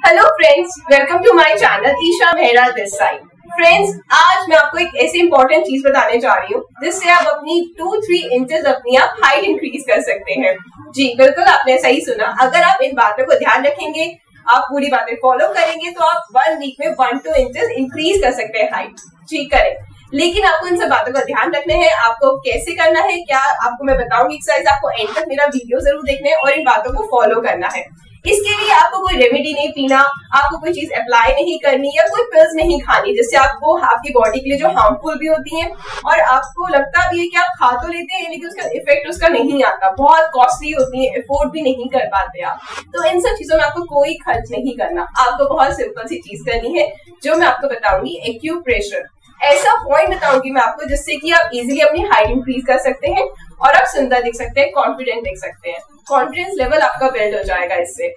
Hello friends, welcome to my channel Isha Mehra this side. Friends, आज मैं आपको एक ऐसी इंपॉर्टेंट चीज बताने जा रही हूँ जिससे आप अपनी 2-3 इंचेस अपनी आप हाइट इंक्रीज कर सकते हैं। जी बिल्कुल, आपने सही सुना। अगर आप इन बातों को ध्यान रखेंगे, आप पूरी बातें फॉलो करेंगे तो आप 1 वीक में 1-2 इंचेस इंक्रीज कर सकते हैं हाइट। जी करें, लेकिन आपको इन सब बातों का ध्यान रखना है। आपको कैसे करना है, क्या आपको मैं बताऊंगी एक्सरसाइज। आपको एंड तक मेरा वीडियो जरूर देखना है और इन बातों को फॉलो करना है। इसके लिए आपको कोई रेमेडी नहीं पीना, आपको कोई चीज अप्लाई नहीं करनी या कोई पिल्स नहीं खानी जिससे आपको आपकी बॉडी के लिए जो हार्मफुल भी होती है और आपको लगता भी है कि आप खा तो लेते हैं लेकिन उसका इफेक्ट उसका नहीं आता, बहुत कॉस्टली होती है, अफोर्ड भी नहीं कर पाते आप। तो इन सब चीजों में आपको कोई खर्च नहीं करना। आपको बहुत सिंपल सी चीज करनी है जो मैं आपको बताऊंगी, एक्यूप्रेशर। ऐसा पॉइंट बताऊंगी मैं आपको जिससे कि आप इजीली अपनी हाइट इंक्रीज कर सकते हैं और आप सुंदर दिख सकते हैं, कॉन्फिडेंट दिख सकते हैं। कॉन्फिडेंस लेवल आपका बिल्ड हो जाएगा इससे।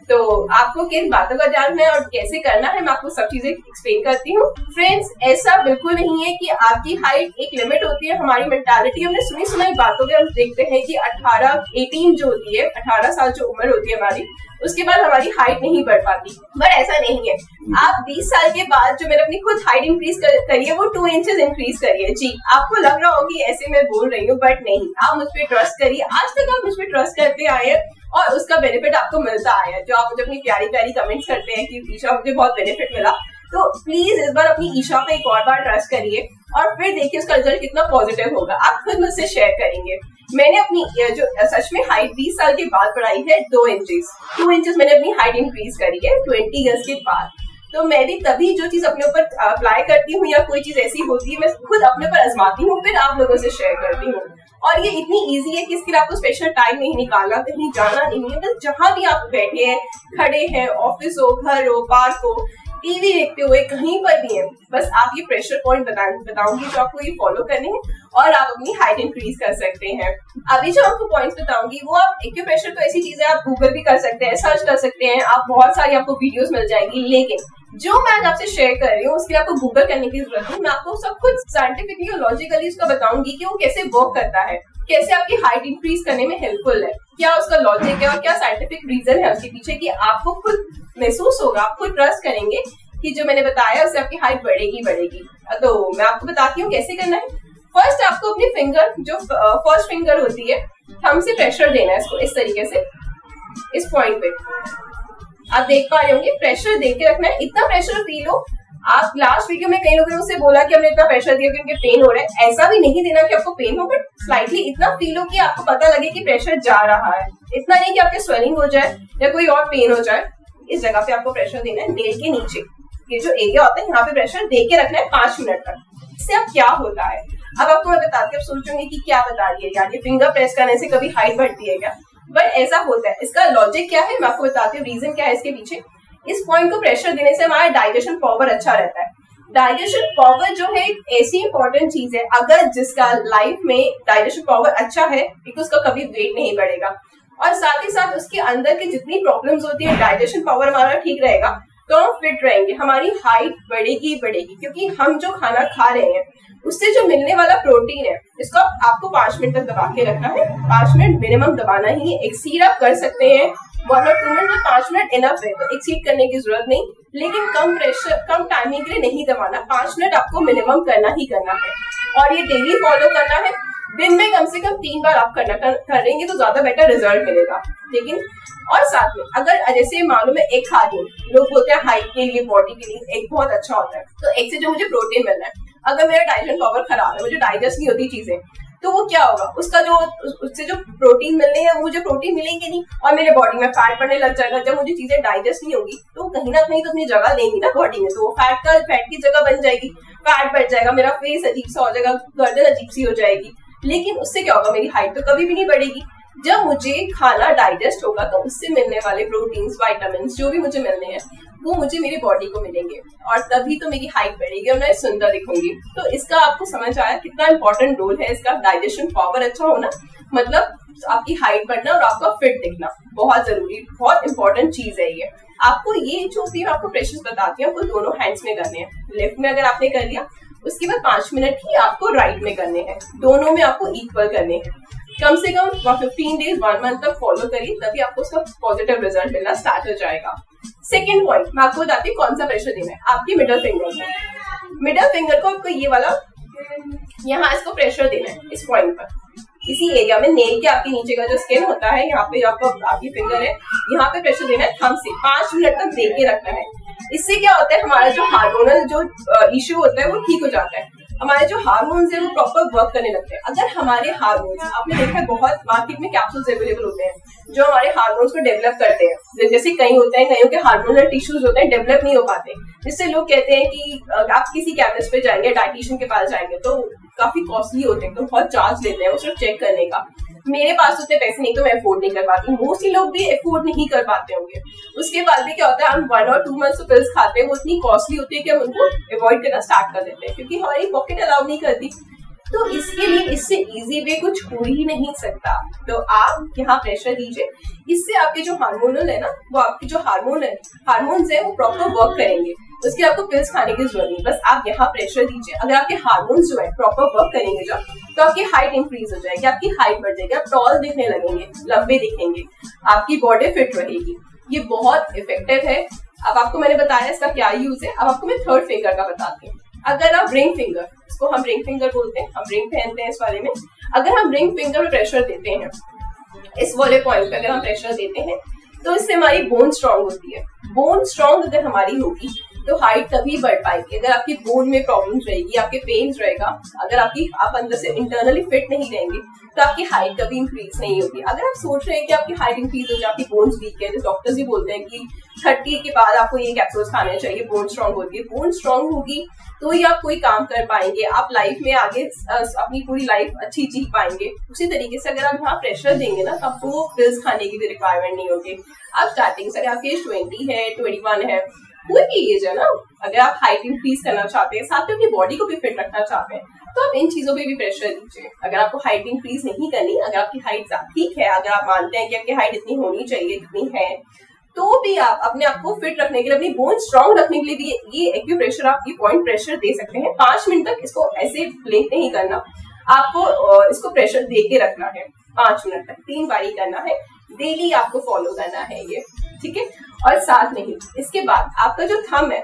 तो आपको किन बातों का ध्यान है और कैसे करना है, मैं आपको सब चीजें एक्सप्लेन करती हूँ। फ्रेंड्स, ऐसा बिल्कुल नहीं है कि आपकी हाइट एक लिमिट होती है। हमारी मेंटालिटी, हमने सुनी बातों के हम देखते हैं कि 18 जो होती है, 18 साल जो उम्र होती है हमारी, उसके बाद हमारी हाइट नहीं बढ़ पाती। पर ऐसा नहीं है। आप 20 साल के बाद जो मैंने अपनी खुद हाइट इंक्रीज करी है वो 2 इंचेस इंक्रीज करी है। जी, आपको लग रहा होगी ऐसे मैं बोल रही हूँ, बट नहीं, आप मुझ पर ट्रस्ट करिए। आज तक आप मुझ पर ट्रस्ट करते आए हैं और उसका बेनिफिट आपको मिलता आया है। जो आप मुझे अपनी प्यारी प्यारी कमेंट्स करते हैं कि ईशा मुझे बहुत बेनिफिट मिला, तो प्लीज इस बार अपनी ईशा पे एक और बार ट्रस्ट करिए और फिर देखिए उसका रिजल्ट कितना पॉजिटिव होगा। आप खुद मुझसे शेयर करेंगे। मैंने अपनी जो सच में हाइट 20 साल के बाद बढ़ाई है 2 इंचेस मैंने अपनी हाइट इंक्रीज करी है 20 ईयर्स के बाद। तो मैं भी तभी जो चीज अपने ऊपर अप्लाई करती हूँ या कोई चीज ऐसी होती है मैं खुद अपने ऊपर आजमाती हूँ, फिर आप लोगों से शेयर करती हूँ। और ये इतनी इजी है कि इसके लिए आपको स्पेशल टाइम नहीं निकालना, कहीं जाना नहीं है। बस जहां भी आप बैठे हैं, खड़े हैं, ऑफिस हो, घर हो, पार्क हो, टीवी देखते हुए, कहीं पर भी है, बस आप ये प्रेशर पॉइंट बताऊंगी जो आपको ये फॉलो करने हैं और आप अपनी हाइट इंक्रीज कर सकते हैं। अभी जो आपको पॉइंट्स बताऊंगी वो आप एक्यूप्रेशर तो ऐसी चीज है, आप गूगल भी कर सकते हैं, सर्च कर सकते हैं, आप बहुत सारी आपको वीडियोस मिल जाएंगी। लेकिन जो मैं आज आपसे शेयर कर रही हूँ उसके लिए आपको गूगल करने की जरूरत नहीं। मैं आपको सब कुछ साइंटिफिकली और लॉजिकली उसका बताऊंगी कि वो कैसे वर्क करता है, कैसे आपकी हाइट इंक्रीज करने में हेल्पफुल है, क्या उसका लॉजिक है और क्या साइंटिफिक रीजन है उसके पीछे, कि आपको खुद महसूस होगा, आप खुद ट्रस्ट करेंगे कि जो मैंने बताया उससे आपकी हाइट बढ़ेगी। तो मैं आपको बताती हूँ कैसे करना है। फर्स्ट आपको अपनी फिंगर, जो फर्स्ट फिंगर होती है, थंब से प्रेशर देना है इसको, इस तरीके से, इस पॉइंट पे आप देख पा रहे होंगे। प्रेशर दे के रखना है, इतना प्रेशर फील हो। आप लास्ट वीडियो में कई लोगों ने मुझसे बोला कि हमने इतना प्रेशर दिया कि उनके पेन हो रहा है। ऐसा भी नहीं देना कि आपको पेन हो, बट स्लाइटली इतना फील हो कि आपको पता लगे कि प्रेशर जा रहा है। इतना नहीं कि आपके स्वेलिंग हो जाए या कोई और पेन हो जाए। इस जगह पे आपको प्रेशर देना है, नेल के नीचे, ये जो एरिया होता है यहाँ पे प्रेशर दे के रखना है 5 मिनट तक। इससे अब क्या होता है, अब आपको मैं बताती हूँ। आप सोचोगे कि क्या बता रही है यार, ये फिंगर प्रेस करने से कभी हाइट बढ़ती है क्या? बट ऐसा होता है। इसका लॉजिक क्या है मैं आपको बताती हूँ, रीजन क्या है इसके पीछे। इस पॉइंट को प्रेशर देने से हमारा डाइजेशन पावर अच्छा रहता है। डाइजेशन पावर जो है एक ऐसी इंपॉर्टेंट चीज है, अगर जिसका लाइफ में डाइजेशन पावर अच्छा है तो उसका कभी वेट नहीं बढ़ेगा। और साथ ही साथ उसके अंदर की जितनी प्रॉब्लम्स होती है, डाइजेशन पावर हमारा ठीक रहेगा तो हम फिट रहेंगे, हमारी हाइट बढ़ेगी। क्योंकि हम जो खाना खा रहे हैं उससे जो मिलने वाला प्रोटीन है, इसको आपको 5 मिनट तक दबा के रखना है। 5 मिनट मिनिमम दबाना ही है। एक्सीड आप कर सकते हैं 1 और 2 मिनट में, 5 मिनट इनफ है, तो एक्सीड करने की जरूरत नहीं। लेकिन कम प्रेशर, कम टाइमिंग के लिए नहीं दबाना, 5 मिनट आपको मिनिमम करना ही करना है। और ये डेली फॉलो करना है। दिन में कम से कम 3 बार आप करेंगे तो ज्यादा बेटर रिजल्ट मिलेगा। लेकिन और साथ में अगर जैसे मालूम मैं एग खा रही हूँ, लोग बोलते हैं हाइट के लिए, बॉडी के लिए एग बहुत अच्छा होता है, तो एग से जो मुझे प्रोटीन मिलना है, अगर मेरा डाइजेशन पावर खराब है, मुझे डाइजेस्ट नहीं होती चीजें, तो वो क्या होगा, उसका जो उससे जो प्रोटीन मिलने हैं मुझे प्रोटीन मिलेंगे नहीं और मेरे बॉडी में फैट बढ़ने लग जाएगा। जब मुझे चीजें डाइजेस्ट नहीं होगी तो कहीं ना कहीं तो अपनी जगह लेंगी ना बॉडी में, तो वो फैट की जगह बन जाएगी, फैट बढ़ जाएगा, मेरा फेस अजीब सा हो जाएगा, गर्दन अजीब सी हो जाएगी। लेकिन उससे क्या होगा, मेरी हाइट तो कभी भी नहीं बढ़ेगी। जब मुझे खाना डाइजेस्ट होगा तो उससे मिलने वाले प्रोटीन्स, विटामिन जो भी मुझे मिलने हैं वो मुझे मेरी बॉडी को मिलेंगे और तभी तो मेरी हाइट बढ़ेगी और मैं सुंदर दिखूंगी। तो इसका आपको समझ आया कितना इंपॉर्टेंट रोल है इसका। डाइजेशन पावर अच्छा होना मतलब आपकी हाइट बढ़ना और आपका फिट दिखना बहुत जरूरी, बहुत इंपॉर्टेंट चीज है ये। आपको ये जो भी आपको प्रेशर्स बताती हूँ आपको दोनों हैंड्स में करने हैं। लेफ्ट में अगर आपने कर लिया उसके बाद 5 मिनट ही आपको राइट में करने हैं, दोनों में आपको इक्वल करने हैं। कम से कम 15 डेज 1 मंथ तक फॉलो करिए, तभी आपको उसका पॉजिटिव रिजल्ट मिलना स्टार्ट हो जाएगा। सेकेंड पॉइंट मैं आपको बताती हूँ कौन सा प्रेशर देना है। आपकी मिडल फिंगर को, मिडल फिंगर को आपको ये वाला यहाँ इसको प्रेशर देना है, इस पॉइंट पर, इसी एरिया में नेल के आपके नीचे का जो स्किन होता है, यहाँ पे आपको आपकी फिंगर है, यहाँ पे प्रेशर देना है थंब से 5 मिनट तक दे के रखना है। इससे क्या होता है, हमारा जो हार्मोनल जो इश्यू होता है वो ठीक हो जाता है, हमारे जो हार्मोन्स है वो प्रॉपर वर्क करने लगते हैं। अगर हमारे हार्मोन्स, आपने देखा है बहुत मार्केट में कैप्सूल्स अवेलेबल होते हैं जो हमारे हार्मोन्स को डेवलप करते हैं, जैसे कई होते हैं, कईयों के हार्मोनल टिश्यूज होते हैं डेवलप नहीं हो पाते, जिससे लोग कहते हैं कि आप किसी केमिस्ट पे जाएंगे, डाइटिशियन के पास जाएंगे तो काफी कॉस्टली होते हैं, तो बहुत चार्ज लेते हैं वो सिर्फ चेक करने का। मेरे पास उतने पैसे नहीं तो मैं अफोर्ड नहीं कर पाती, मोस्टली लोग भी अफोर्ड नहीं कर पाते होंगे। उसके बाद भी क्या होता है, हम 1 और 2 मंथ्स पिल्स खाते हैं, वो इतनी कॉस्टली होती है कि हम उनको अवॉइड करना स्टार्ट कर देते हैं क्योंकि हमारी पॉकेट अलाउ नहीं करती। तो इसके लिए इससे इजी वे कुछ हो ही नहीं सकता, तो आप यहाँ प्रेशर दीजिए, इससे आपके जो हार्मोनल है ना, वो आपके जो हार्मोन्स है वो प्रॉपर वर्क करेंगे, उसके आपको पिल्स खाने की जरूरत नहीं, बस आप यहाँ प्रेशर दीजिए। अगर आपके हार्मोन्स जो है प्रॉपर वर्क करेंगे जब, तो आपकी हाइट इंक्रीज हो जाएगी, आपकी हाइट बढ़ जाएगी, आप टॉल दिखने लगेंगे, लंबे दिखेंगे, आपकी बॉडी फिट रहेगी। ये बहुत इफेक्टिव है। अब आपको मैंने बताया इसका क्या यूज है, अब आपको मैं थर्ड फिंगर का बताती हूँ। अगर आप रिंग फिंगर, इसको हम रिंग फिंगर बोलते हैं, हम रिंग पहनते हैं इस वाले में, अगर हम रिंग फिंगर में प्रेशर देते हैं, इस वाले पॉइंट पे अगर हम प्रेशर देते हैं तो इससे हमारी बोन स्ट्रांग होती है। बोन स्ट्रांग अगर हमारी होगी तो हाइट तभी बढ़ पाएगी। अगर आपकी बोन में प्रॉब्लम रहेगी, आपके पेन्स रहेगा, अगर आप अंदर से इंटरनली फिट नहीं रहेंगे तो आपकी हाइट कभी इंक्रीज नहीं होगी। अगर आप सोच रहे हैं कि आपकी हाइट इंक्रीज हो जाए, आपकी बोन्स वीक है, तो डॉक्टर्स भी बोलते हैं कि 30 के बाद आपको ये कैप्सूल्स खाने चाहिए, बोन स्ट्रांग होगी। बोन स्ट्रांग होगी तो ही आप कोई काम कर पाएंगे, आप लाइफ में आगे अपनी पूरी लाइफ अच्छी जी पाएंगे। उसी तरीके से अगर आप यहाँ प्रेशर देंगे ना, तो आपको पिल्स खाने की भी रिक्वायरमेंट नहीं होगी। आप स्टार्टिंग से, अगर आपकी एज 20 है, 21 है, कोई भी एज है ना, अगर आप हाइट इंक्रीज करना चाहते हैं, साथ में अपनी बॉडी को भी फिट रखना चाहते हैं, तो आप इन चीजों पे भी प्रेशर दीजिए। अगर आपको हाइट इंक्रीज नहीं करनी, अगर आपकी हाइट ठीक है, अगर आप मानते हैं कि आपकी हाइट इतनी होनी चाहिए, इतनी है, तो भी आप अपने आप को फिट रखने के लिए, अपनी बोन स्ट्रांग रखने के लिए भी ये एक्यूप्रेशर, आप ये पॉइंट प्रेशर दे सकते हैं। 5 मिनट तक इसको ऐसे ब्लिंक नहीं करना, आपको इसको प्रेशर दे के रखना है 5 मिनट तक, 3 बारी करना है, डेली आपको फॉलो करना है ये, ठीक है। और साथ में ही इसके बाद आपका जो थंब है,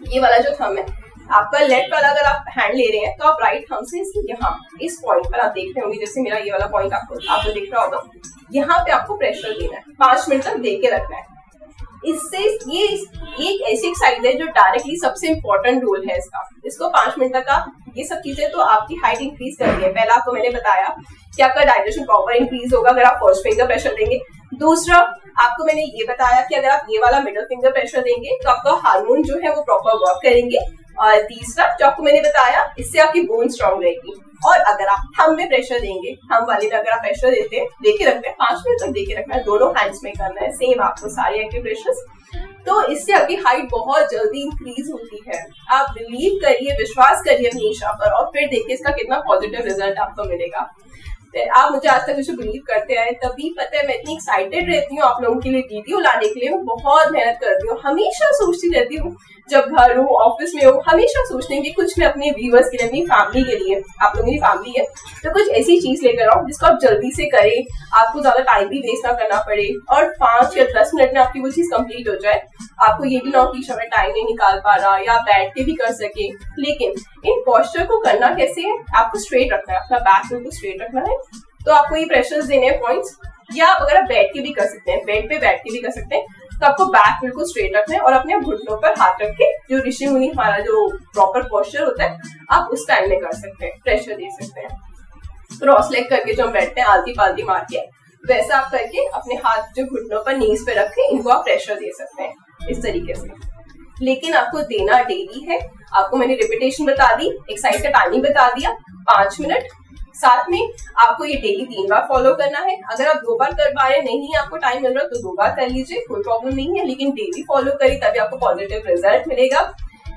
ये वाला जो थंब है आपका, लेफ्ट वाला अगर आप हैंड ले रहे हैं तो आप राइट थंब से इसके यहाँ इस पॉइंट पर आप देख रहे होंगे, जैसे मेरा ये वाला पॉइंट आपको दिख रहा होगा, यहाँ पे आपको प्रेशर देना है, 5 मिनट तक दे के रखना है। इससे ये एक ऐसी एक्सरसाइज है जो डायरेक्टली सबसे इंपॉर्टेंट रोल है इसका। इसको 5 मिनट तक आप ये सब चीजें, तो आपकी हाइट इंक्रीज कर रही है। पहला आपको मैंने बताया कि आपका डाइजेशन प्रॉपर इंक्रीज होगा अगर आप फर्स्ट फिंगर प्रेशर देंगे। दूसरा आपको मैंने ये बताया कि अगर आप ये वाला मिडल फिंगर प्रेशर देंगे तो आपका हार्मोन जो है वो प्रॉपर वर्क करेंगे। और तीसरा जो आपको मैंने बताया, इससे आपकी बोन स्ट्रांग रहेगी। और अगर आप थंब में प्रेशर देंगे, थंब वाले में अगर आप प्रेशर देते हैं, देके रखते हैं, 5 मिनट तक देके रखना है, दोनों हैंड्स में करना है सेम आपको सारे एक्यूप्रेशर्स, तो इससे आपकी हाइट बहुत जल्दी इंक्रीज होती है। आप बिलीव करिए, विश्वास करिए अपनी ईशा पर, और फिर देखिए इसका कितना पॉजिटिव रिजल्ट आपको मिलेगा। आप मुझे आज तक कुछ बिलीव करते आए, तभी पता है मैं इतनी एक्साइटेड रहती हूँ आप लोगों के लिए वीडियो लाने के लिए। मैं बहुत मेहनत करती हूँ, हमेशा सोचती रहती हूँ, जब घर हो, ऑफिस में हो, हमेशा सोचते हैं कि कुछ मैं अपने व्यूअर्स के लिए, अपनी फैमिली के लिए, आप लोगों की फैमिली है तो कुछ ऐसी चीज लेकर आओ जिसको आप जल्दी से करें, आपको ज्यादा टाइम भी वेस्ट ना करना पड़े, और 5 या 10 मिनट में आपकी वो चीज कंप्लीट हो जाए। आपको ये भी ना हो कि समय टाइम नहीं निकाल पा रहा, या बैठ के भी कर सके। लेकिन इन पोस्चर को करना कैसे है, आपको स्ट्रेट रखना है, अपना बैक बिल्कुल स्ट्रेट रखना है। तो आपको ये प्रेशर्स देने हैं पॉइंट्स, या अगर आप बैठ के भी कर सकते हैं, बेड पे बैठ के भी कर सकते हैं। तो आपको बैक बिल्कुल स्ट्रेट रखना है और अपने घुटनों पर हाथ रख के, जो ऋषि मुनि हमारा जो प्रॉपर पोस्चर होता है, आप उस टाइम में कर सकते हैं, प्रेशर दे सकते हैं। क्रॉस लेग करके जो हम बैठते हैं आलती पालती मार के, वैसा आप करके अपने हाथ जो घुटनों पर नीज पे रख के इनको आप प्रेशर दे सकते हैं इस तरीके से। लेकिन आपको देना डेली है। आपको मैंने रिपीटेशन बता दी, एक्सरसाइज का टाइमिंग बता दिया, 5 मिनट। साथ में आपको ये डेली 3 बार फॉलो करना है। अगर आप 2 बार कर पा रहे नहीं, आपको टाइम मिल रहा है तो 2 बार कर लीजिए, कोई प्रॉब्लम नहीं है, लेकिन डेली फॉलो करिए, तभी आपको पॉजिटिव रिजल्ट मिलेगा।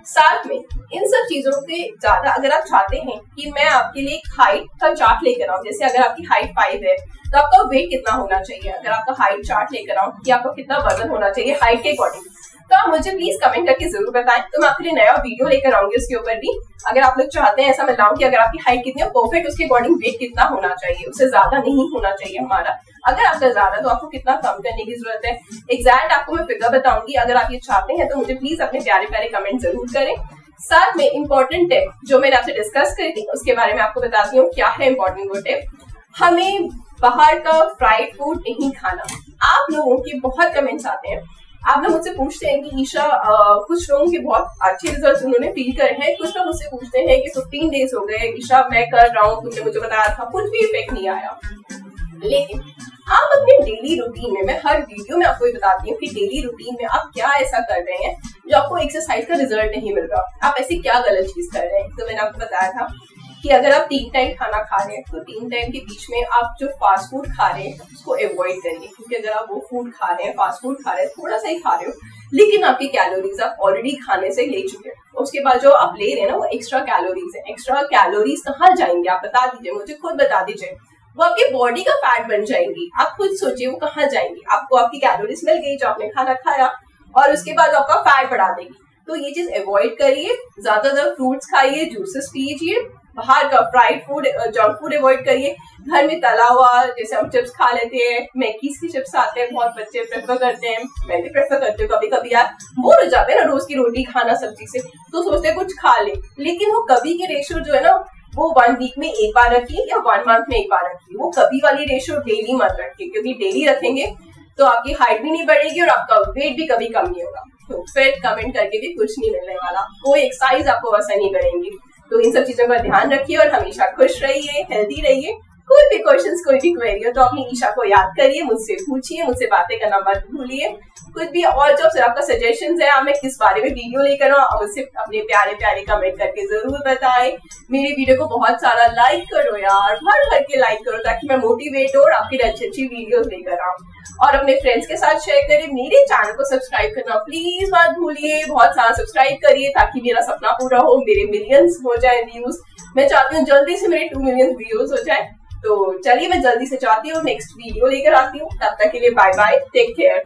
साथ में इन सब चीजों के ज्यादा अगर आप चाहते हैं कि मैं आपके लिए एक हाइट का चार्ट लेकर आऊं, जैसे अगर आपकी हाइट 5 है तो आपका वेट कितना होना चाहिए, अगर आपका हाइट चार्ट लेकर आऊं कि आपको कितना वजन होना चाहिए हाइट के अकॉर्डिंग, तो आप मुझे प्लीज कमेंट करके जरूर बताएं, तो मैं आपके लिए नया वीडियो लेकर आऊंगी उसके ऊपर भी। अगर आप लोग चाहते हैं ऐसा मैं लाऊं कि अगर आपकी हाइट कितनी है परफेक्ट उसके अकॉर्डिंग वेट कितना होना चाहिए, उससे ज्यादा नहीं होना चाहिए हमारा। अगर आपका ज्यादा तो आपको कितना कम करने की जरूरत है, एग्जैक्ट आपको मैं फिगर बताऊंगी। अगर आप ये चाहते हैं तो मुझे प्लीज अपने प्यारे प्यारे कमेंट जरूर करें। साथ में इंपॉर्टेंट टिप जो मैंने आपसे डिस्कस करी थी उसके बारे में आपको बताती हूँ क्या है इंपॉर्टेंट वो टिप। हमें बाहर का फ्राइड फूड नहीं खाना। आप लोगों के बहुत कमेंट्स आते हैं, आप लोग मुझसे पूछते हैं कि ईशा कुछ लोगों के बहुत अच्छे रिजल्ट्स उन्होंने फील करे हैं, कुछ लोग मुझसे पूछते हैं कि 15 डेज हो गए ईशा मैं कर रहा हूँ, तुमने मुझे बताया था कुछ भी इफेक्ट नहीं आया। लेकिन आप अपने डेली रूटीन में, मैं हर वीडियो में आपको ये बताती हूँ कि डेली रूटीन में आप क्या ऐसा कर रहे हैं जो आपको एक्सरसाइज का रिजल्ट नहीं मिल रहा, आप ऐसी क्या गलत चीज कर रहे हैं। तो मैंने आपको बताया था कि अगर आप 3 टाइम खाना खा रहे हैं तो 3 टाइम के बीच में आप जो फास्ट फूड खा रहे हैं उसको अवॉइड करिए, क्योंकि अगर आप वो फूड खा रहे हैं, फास्ट फूड खा रहे हैं, थोड़ा सा ही खा रहे हो लेकिन आपकी कैलोरीज आप ऑलरेडी खाने से ले चुके हैं, उसके बाद जो आप ले रहे हैं ना वो एक्स्ट्रा कैलोरीज है। एक्स्ट्रा कैलोरीज कहाँ जाएंगे आप बता दीजिए, मुझे खुद बता दीजिए। वो आपकी बॉडी का फैट बन जाएंगी, आप खुद सोचिए वो कहाँ जाएंगी। आपको आपकी कैलोरीज मिल गई जो आपने खाना खाया और उसके बाद आपका फैट बढ़ा देगी। तो ये चीज अवॉइड करिए, ज्यादातर फ्रूट्स खाइए, जूसेस पीजिए, बाहर का fried food junk food avoid करिए। घर में तला हुआ जैसे हम चिप्स खा लेते हैं, मैगीज के चिप्स आते हैं, बहुत बच्चे प्रेफर करते हैं, मैं भी प्रेफर करती हूँ। कभी कभी यार बोर हो जाते हैं ना रोज की रोटी खाना सब्जी से, तो सोचते हैं कुछ खा ले, लेकिन वो कभी के रेशियो जो है ना वो 1 वीक में एक बार रखिए या 1 मंथ में एक बार रखिए। वो कभी वाली रेशियो डेली मत रखिए, क्योंकि डेली रखेंगे तो आपकी हाइट भी नहीं बढ़ेगी और आपका वेट भी कभी कम नहीं होगा। तो फिर कमेंट करके भी कुछ नहीं मिलने वाला, कोई एक्सरसाइज आपको असर नहीं करेंगी। तो इन सब चीजों का ध्यान रखिए और हमेशा खुश रहिए, हेल्दी रहिए। कोई भी क्वेश्चंस, कोई भी क्वेरी हो तो अपनी ईशा को याद करिए, मुझसे पूछिए, मुझसे बातें करना मत भूलिए। कुछ भी और जो आपका सजेशंस है, आप मैं किस बारे में वीडियो लेकर आऊं, मुझसे अपने प्यारे प्यारे कमेंट करके जरूर बताएं। मेरी वीडियो को बहुत सारा लाइक करो यार, भर भर के लाइक करो ताकि मैं मोटिवेट हो और आपकी अच्छी अच्छी वीडियोस लेकर आऊं। और अपने फ्रेंड्स के साथ शेयर करिए। मेरे चैनल को सब्सक्राइब करना प्लीज मत भूलिए, बहुत सारा सब्सक्राइब करिए ताकि मेरा सपना पूरा हो, मेरे मिलियंस हो जाए व्यूज। मैं चाहती हूँ जल्दी से मेरे 2 मिलियन व्यूज हो जाए। तो चलिए मैं जल्दी से चाहती हूँ नेक्स्ट वीडियो लेकर आती हूँ, तब तक के लिए बाय बाय, टेक केयर।